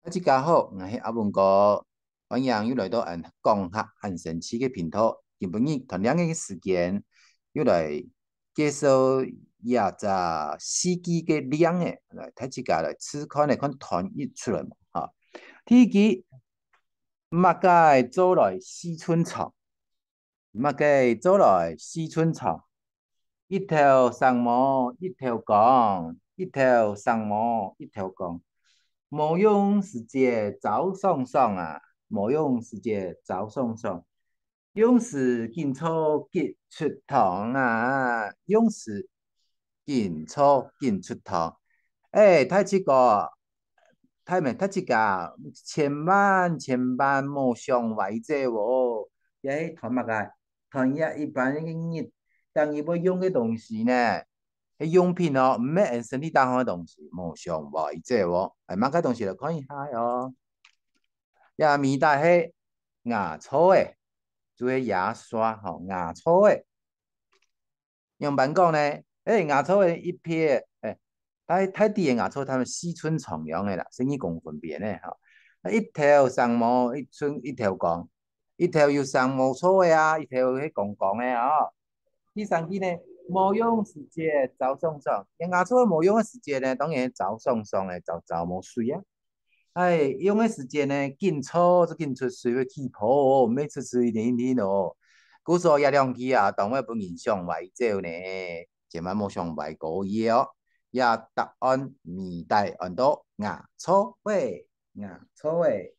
大家好，我是阿文哥，欢迎又来到讲客很神奇的频道。今日同样的时间，又来介绍只司机的量的，来大家来思考来看团一出来嘛。哈，第一集，马街走来四春草，马街走来四春草，一条长毛一条杠，一条长毛一条杠。莫用时节早爽爽啊，莫用时节早爽爽。勇士劲草劲出头啊，勇士劲草劲出头。哎，太七个，太咩？太七个，千万莫上位者哦。也同乜个？同一般的人，当伊要用的东西呢？迄用品哦，毋免用身体打好的东西，莫上位者哦。哎，乜个东西来看一下哦。呀，面带迄牙刷诶，做牙刷吼，牙刷诶。用白讲呢，牙刷诶一撇，太低的牙刷，他们四寸长样的啦，生意公分别的哈。一条长毛，一条光，一条有长毛粗的啊，一条迄公公的啊。第三句呢，无用时节早爽爽，牙刷无用的时节呢，当然早爽爽的，早无水啊。哎，用的时间呢，紧搓就紧出水要起泡，每出水一点一点哦。古说压量机啊，当然不影响外走呢，千万莫上外国嘢哦。也答案未带按到牙错位，牙错位。